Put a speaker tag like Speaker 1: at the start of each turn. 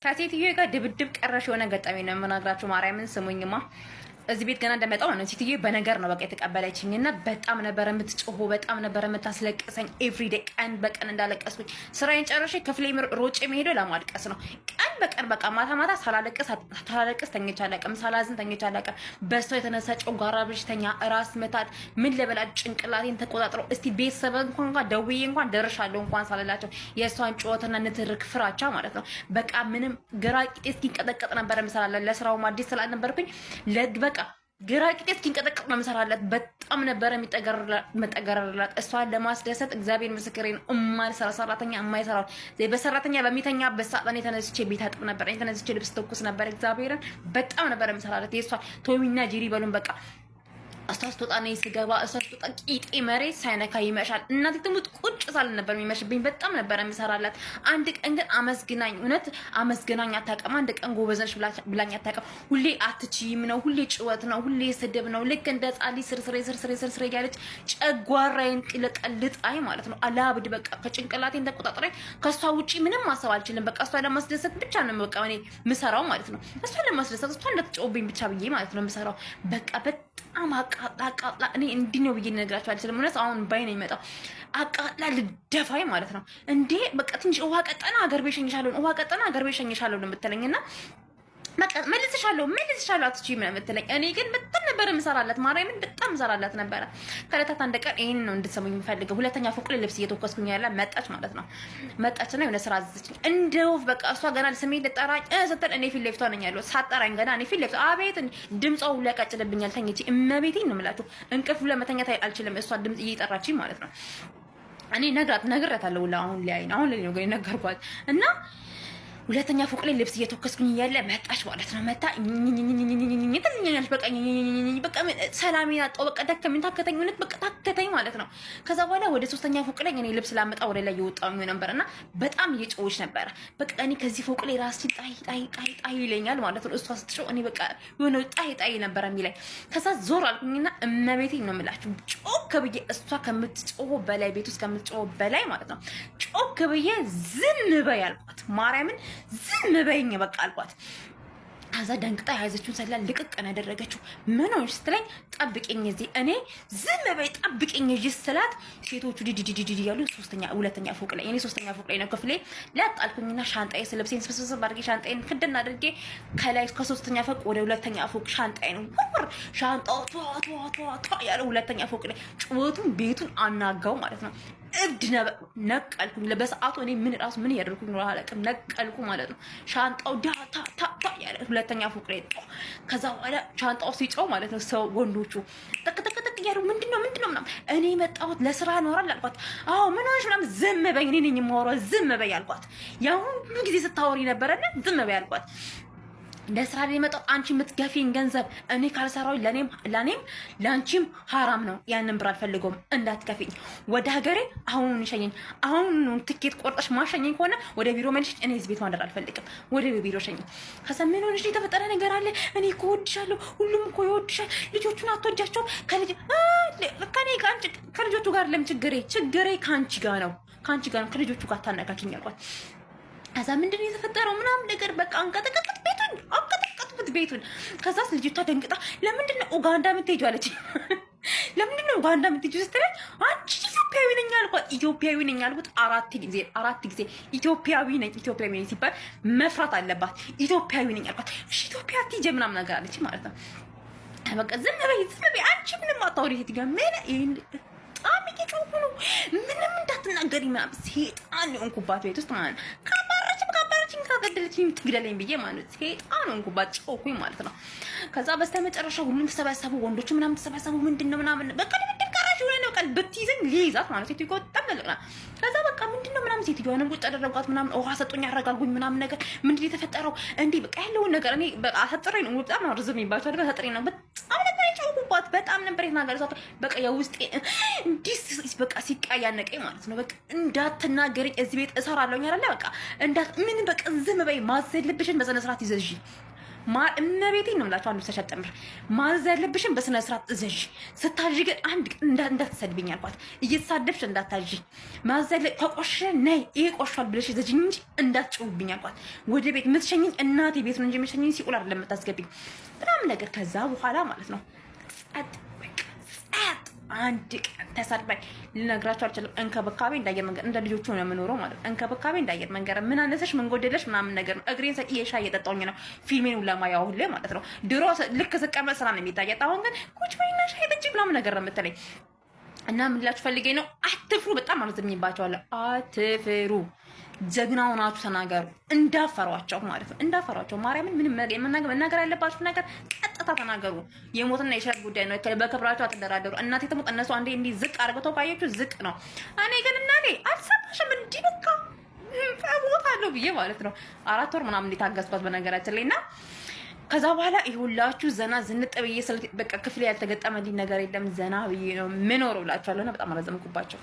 Speaker 1: ከሴትዮ ጋር ድብድብ ቀረሽ የሆነ ገጠሜ ነው የምናግራችሁ። ማርያምን ስሙኝማ። እዚህ ቤት ገና እንደመጣው ነው ሴትዮ በነገር ነው በቃ የተቀበለችኝ እና በጣም ነበር የምትጮሆ፣ በጣም ነበር የምታስለቅሰኝ። ኤቭሪዴ ቀን በቀን እንዳለቀስኩኝ ስራዬን ጨርሼ ክፍሌ ሮጬ የሚሄደው ለማልቀስ ነው። ቀን በቀን በቃ ማታ ማታ ሳላለቅስ ተኝቼ አላውቅም፣ ሳላዝን ተኝቼ አላውቅም። በሷ የተነሳ ጨጓራ በሽተኛ፣ ራስ ምታት፣ ምን ልበላት ጭንቅላቴን ተቆጣጥረው እስቲ ቤተሰብ እንኳን ደውዬ እንኳን ደርሻለሁ እንኳን ሳልላቸው የእሷን ጩኸትና ንትርክ ፍራቻ ማለት ነው። በቃ ምንም ግራ ቂጤ እስኪንቀጠቀጥ ነበር የምሰራላት። ለስራው አዲስ ስላልነበርኩኝ በቃ ግራ ቂጤ እስኪንቀጠቀጥ ነው የምሰራላት። በጣም ነበር የሚጠገረላት እሷን ለማስደሰት። እግዚአብሔር ምስክሬ ነው። እማልሰራ ሰራተኛ የማይሰራው በሰራተኛ በሚተኛበት ሰዓት እኔ ተነስቼ ቤት አጥብ ነበር፣ እኔ ተነስቼ ልብስ ተኩስ ነበር። እግዚአብሔርን በጣም ነበር የምሰራላት። የእሷ ቶሚና ጄሪ በሉን በቃ እሷ ስትወጣ እኔ ስገባ፣ እሷ ስትወጣ ቂጤ መሬት ሳይነካ ይመሻል። እናቴ ትሙት ቁጭ ሳል ነበር የሚመሽብኝ። በጣም ነበር የምሰራላት። አንድ ቀን ግን አመስግናኝ፣ እውነት አመስግናኝ አታውቅም። አንድ ቀን ጎበዝ ነሽ ብላኝ አታውቅም። ሁሌ አትችይም ነው፣ ሁሌ ጭወት ነው፣ ሁሌ ስድብ ነው። ልክ እንደ ጻሊ ስርስሬ እያለች ጨጓራዬን ቅልጣይ ማለት ነው። አላብድ በቃ ከጭንቅላቴን ተቆጣጥረኝ። ከእሷ ውጪ ምንም ማሰብ አልችልም። በቃ እሷ ለማስደሰት ብቻ ነው በቃ እኔ ምሰራው ማለት ነው። እሷ ለማስደሰት እሷ እንደተጫወብኝ ብቻ ብዬ ማለት ነው ምሰራው። በቃ በጣም አቃጥላ እኔ እንዲህ ነው ብዬ ልነግራችሁ አልችልም። እውነት አሁን ባይ ነው የሚመጣው። አቃጥላ ልደፋይ ማለት ነው። እንዴ በቃ ትንሽ ውሃ ቀጠና አገር ቤት ሸኝሻለሁ፣ ውሃ ቀጠና አገር ቤት ሸኝሻለሁ ነው የምትለኝና በቃ መልስሻለሁ አትችይም ነው የምትለኝ። እኔ ግን በጣም ነበር የምሰራላት፣ ማርያምን በጣም እሰራላት ነበረ። ከዕለታት አንድ ቀን ይሄን ነው እንድትሰሙኝ የምፈልገው። ሁለተኛ ፎቅ ላይ ልብስ እየተወከስኩኝ ያለ መጣች ማለት ነው። መጣችና የሆነ ስራ አዘዘችኝ። እንደው በቃ እሷ ገና ስሜት ልጠራኝ ስትል እኔ ፊት ለፊቷ ነኝ ያለው። ሳጠራኝ ገና እኔ ፊት ለፊቷ አቤት ድምጿ ሁሉ ያቃጭልብኛል። ተኝቼ እመቤቴን ነው የምላችሁ እንቅልፍ ለመተኛት አልችልም። እሷ ድምጽ እየጠራችኝ ማለት ነው። እኔ ነግራታለሁ። አሁን ላይ ነው ነገርኳት እና ሁለተኛ ፎቅ ላይ ልብስ እየተወከስኩኝ እያለ መጣች ማለት ነው። መጣ ትልኛለች በቃ ሰላሜን አጣሁ። በቃ ደከመኝ፣ ታከተኝ፣ እውነት በቃ ታከተኝ ማለት ነው። ከዛ በኋላ ወደ ሶስተኛ ፎቅ ላይ እኔ ልብስ ላመጣ ወደ ላይ እየወጣሁኝ ነበርና በጣም እየጮኸች ነበረ። በቃ እኔ ከዚህ ፎቅ ላይ ራስሽ ጣይ ይለኛል ማለት ነው። እሷ ስትጮህ እኔ በቃ የሆነ ጣይ ነበረ የሚለኝ። ከዛ ዞር አልኩኝና እመቤቴን ነው የምላችሁ ጮክ ብዬ እሷ ከምትጮህ በላይ ቤት ውስጥ ከምትጮህ በላይ ማለት ነው ጮክ ብዬ ዝም በይ አልኳት። ማርያምን ዝም በይኝ በቃ አልኳት። ከዛ ደንግጣ ያዘችውን ሰላ ልቅቅ ነው ያደረገችው። ምን ሆነሽ ስትለኝ ጠብቂኝ እዚህ እኔ ዝም በይ ጠብቂኝ እዚህ ስላት ሴቶቹ ዲዲዲዲ ያሉ ሁለተኛ ፎቅ ላይ እኔ ሶስተኛ ፎቅ ላይ ነው ክፍሌ። ላጣልኩኝና ሻንጣዬ ስለብሴን ስብስብ አድርጌ ሻንጣዬን ክድና አድርጌ ከላይ ከሶስተኛ ፎቅ ወደ ሁለተኛ ፎቅ ሻንጣዬን ወር ሻንጣው ቷ ያለ ሁለተኛ ፎቅ ላይ ጩኸቱን ቤቱን አናጋው ማለት ነው። እብድ ነቀልኩኝ። በሰዓቱ እኔ ምን ያደርኩኝ ነው አላውቅም። ነቀልኩ ማለት ነው። ሻንጣው ታ ያለ ሁለተኛ ፎቅ ላይ ነው። ከዛ በኋላ ሻንጣው ሲጮህ ማለት ነው ሰው ወንዶቹ ተከተከተክ ያሉ ምንድነው ምናምን እኔ መጣሁት ለስራ ነው አልኳት። አዎ ምን ሆነሽ ምናምን ዝም በይ እኔ ነኝ የማወራው ዝም በይ አልኳት። ያው ሁሉ ጊዜ ስታወሪ ነበርና ዝም በይ አልኳት። ለስራ ላይ መጣው አንቺ የምትገፊኝ ገንዘብ እኔ ካልሰራው ለኔም ላንቺም ሐራም ነው። ያንን ብር አልፈልገውም እንዳትከፊኝ። ወደ ሀገሬ አሁን ሸኘኝ። አሁን ትኬት ቆርጠሽ ማሸኘኝ ከሆነ ወደ ቢሮ መልሽ። እኔ እዚህ ቤት ማደር አልፈልግም። ወደ ቢሮ ሸኘኝ። ከዛ ምን ሆነሽ የተፈጠረ ነገር አለ? እኔ እኮ እወድሻለሁ። ሁሉም እኮ ይወድሻል። ልጆቹን አትወጃቸውም? ከልጆቹ ጋር ለምን ችግሬ ከአንቺ ጋር ነው ከልጆቹ ጋር ታነካኪኝ አልኳት። ከዛ ምንድን ነው የተፈጠረው ምናምን ነገር በቃ አንቀጠቀጥኩት ቤቱን። ከዛስ ልጅቷ ደንግጣ ለምንድን ነው ኡጋንዳ የምትሄጂው አለች። ለምንድን ነው ኡጋንዳ የምትሄጂው ስትለኝ አንቺ ኢትዮጵያዊ ነኝ አልኳት። ኢትዮጵያዊ ነኝ አልኩት አራት ጊዜ ኢትዮጵያዊ ነኝ ሲባል መፍራት አለባት። ኢትዮጵያዊ ነኝ አልኳት። እሺ ኢትዮጵያ አትሄጂ ምናምን ነገር አለች ማለት ነው። በቃ ዝም በይ አንቺ ምንም አታወሪ ሴትዮ ምን ይሄን በጣም እየጮኩ ነው ምንም እንዳትናገሪ ምናምን ሴጣን የሆንኩባት ቤት ውስጥ ማለት ነው። ካባረችኝ ካገደለችኝ ትግደለኝ ብዬ ማለት ሴጣን የሆንኩባት ጮኩኝ ማለት ነው። ከዛ በስተመጨረሻ ሁሉም ተሰባሰቡ፣ ወንዶቹ ምናምን ተሰባሰቡ። ምንድነው ምናምን በቃ ለምንድን ቀራሽ ሆነ ነው ቃል ብትይዘኝ ሊይዛት ማለት ሴትዮ በጣም ለለና ከዛ በቃ ምንድነው ምናምን ሴትዮዋንም ቁጭ አደረጓት ምናምን ውሃ ሰጡኝ፣ አረጋጉኝ ምናምን ነገር ምንድነው የተፈጠረው እንዴ በቃ ያለውን ነገር እኔ በቃ አሰጥረኝ ነው በጣም ነው ርዝም ይባላል አይደል? አሰጥረኝ ነው በጣም ነበር የጮኩባት በጣም ነበር የተናገረው። በቃ የውስጤ እንዲስ በቃ ሲቃያነቀኝ ማለት ነው። በቃ እንዳትናገረኝ እዚህ ቤት እሰራለሁኝ አይደለ? በቃ ምን በቃ ዝም በይ ማዘልብሽን በስነ ስርዓት ይዘዥ እመቤቴን ነው የምላችሁ። አንዱ ተሸጠምር ማዘዝ ያለብሽን በስነ ስርዓት እዘዥ። ስታዥ ግን አንድ እንዳትሰድብኝ አልኳት። እየተሳደብሽ እንዳታዥ። ማዘዝ ያለ ተቆሸ ነይ ይሄ ቆሻል ብለሽ ዘጅኝ እንጂ እንዳትጭውብኝ አልኳት። ወደ ቤት የምትሸኝኝ እናቴ ቤት ነው እንጂ የምትሸኝኝ ሲኦል አይደለም የምታስገብኝ ምናምን ነገር። ከዛ በኋላ ማለት ነው ጸጥ አንድ ቀን ተሳድባኝ ልነግራቸው አልችልም። እንክብካቤ እንዳየር መንገድ እንደ ልጆቹ ነው የምኖረው ማለት ነው። እንክብካቤ እንዳየር መንገድ ምን አነሰሽ ምን ጎደለሽ ምናምን ነገር ነው። እግሬን ሰቅዬ ሻይ እየጠጣሁኝ ነው ፊልሜን ለማያው ሁሌ ማለት ነው። ድሮ ልክ ስቀመጥ ስራ ነው የሚታየት። አሁን ግን ቁጭ በይና ሻይ ጠጪ ምናምን ነገር ነው የምትለኝ። እና ምን ላችሁ ፈልጌ ነው፣ አትፍሩ። በጣም አመዝኝባቸዋለሁ። አትፍሩ። ጀግና ሆናችሁ ተናገሩ። እንዳፈሯቸው ማለት ነው። እንዳፈሯቸው ማርያምን ምንም መናገር ያለባችሁ ነገር ቀጥታ ተናገሩ። የሞትና የሽረት ጉዳይ ነው። በክብራቸው አትደራደሩ። እናቴ ትሞት እነሱ አንዴ እንዲህ ዝቅ አድርገው ካያችሁ ዝቅ ነው። እኔ ግን እናቴ አልሰማሽም እንዲህ በቃ እሞታለሁ ብዬ ማለት ነው 4 ወር ምናምን እንዲታገስኳት በነገራችን ላይ እና ከዛ በኋላ ይሁላችሁ ዘና ዝንጥ ብዬ በቃ ክፍሌ ያልተገጠመልኝ ነገር የለም። ዘና ብዬ ነው ምኖረው ብላችኋለሁ። እና በጣም አረዘምኩባቸው።